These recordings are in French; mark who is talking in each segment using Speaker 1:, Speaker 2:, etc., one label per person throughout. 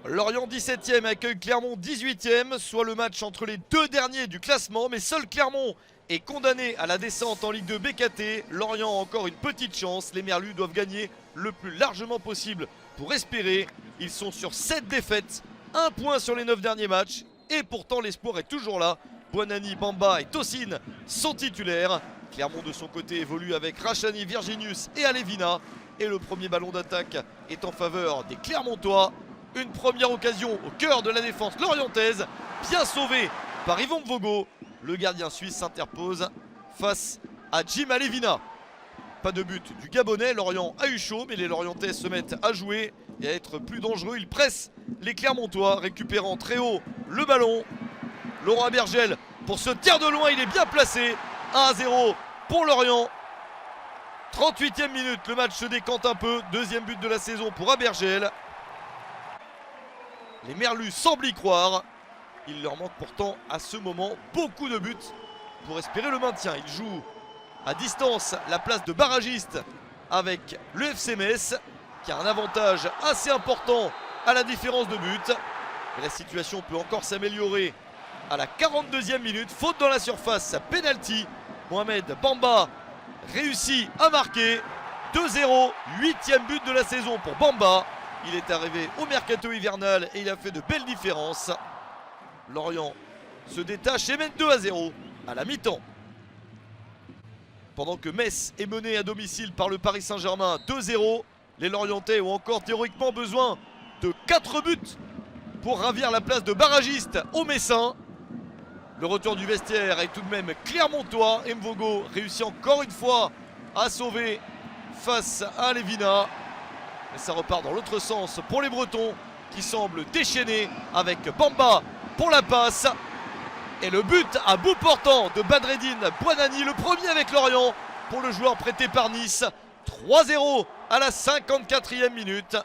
Speaker 1: Lorient 17e accueille Clermont 18e, soit le match entre les deux derniers du classement, mais seul Clermont est condamné à la descente en Ligue 2 BKT. Lorient a encore une petite chance, les Merlus doivent gagner le plus largement possible pour espérer. Ils sont sur 7 défaites, 1 point sur les 9 derniers matchs, et pourtant l'espoir est toujours là. Buonanni, Bamba et Tosin sont titulaires. Clermont de son côté évolue avec Rachani, Virginius et Alevina. Et le premier ballon d'attaque est en faveur des Clermontois. Une première occasion au cœur de la défense lorientaise, bien sauvée par Yvon Vogo. Le gardien suisse s'interpose face à Jim Alevina. Pas de but du Gabonais, Lorient a eu chaud, mais les Lorientais se mettent à jouer et à être plus dangereux. Ils pressent les Clermontois, récupérant très haut le ballon. Laurent Bergel pour ce tir de loin, il est bien placé. 1-0 pour Lorient. 38e minute, le match se décante un peu. Deuxième but de la saison pour Abergel. Les Merlus semblent y croire. Il leur manque pourtant à ce moment beaucoup de buts pour espérer le maintien. Ils jouent à distance la place de barragiste avec le FC Metz qui a un avantage assez important à la différence de but. Et la situation peut encore s'améliorer à la 42e minute. Faute dans la surface, penalty. Mohamed Bamba réussit à marquer 2-0, 8e but de la saison pour Bamba. Il est arrivé au mercato hivernal et il a fait de belles différences. Lorient se détache et mène 2-0 à la mi-temps. Pendant que Metz est mené à domicile par le Paris Saint-Germain 2-0, les Lorientais ont encore théoriquement besoin de 4 buts pour ravir la place de barragiste aux Messins. Le retour du vestiaire est tout de même clermontois. Mvogo réussit encore une fois à sauver face à Alevina. Et ça repart dans l'autre sens pour les Bretons qui semblent déchaînés avec Bamba pour la passe. Et le but à bout portant de Badreddine Buonanni, le premier avec Lorient pour le joueur prêté par Nice. 3-0 à la 54e minute.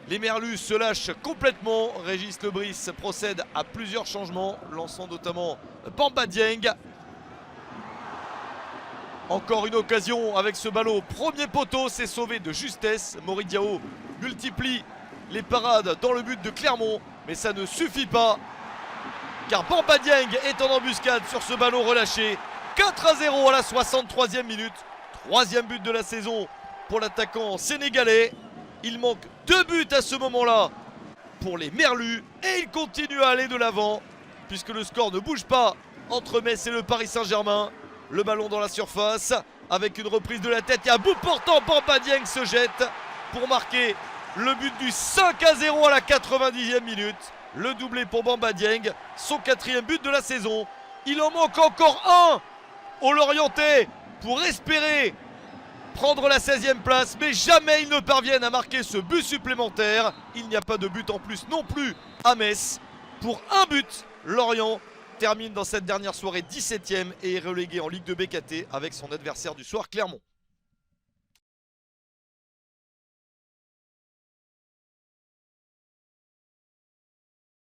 Speaker 1: Les Merlus se lâchent complètement. Régis Lebris procède à plusieurs changements, lançant notamment Bamba Dieng. Encore une occasion avec ce ballon. Premier poteau, c'est sauvé de justesse. Mori Diao multiplie les parades dans le but de Clermont. Mais ça ne suffit pas. Car Bamba Dieng est en embuscade sur ce ballon relâché. 4-0 à la 63e minute. Troisième but de la saison pour l'attaquant sénégalais. Il manque 2 buts à ce moment-là pour les Merlus. Et il continue à aller de l'avant. Puisque le score ne bouge pas entre Metz et le Paris Saint-Germain. Le ballon dans la surface avec une reprise de la tête et à bout portant Bamba Dieng se jette pour marquer le but du 5-0 à la 90e minute. Le doublé pour Bamba Dieng, son 4e but de la saison. Il en manque encore un aux Lorientais pour espérer prendre la 16e place, mais jamais ils ne parviennent à marquer ce but supplémentaire. Il n'y a pas de but en plus non plus à Metz. Pour un but, Lorient termine dans cette dernière soirée 17e et est relégué en Ligue 2 BKT avec son adversaire du soir Clermont.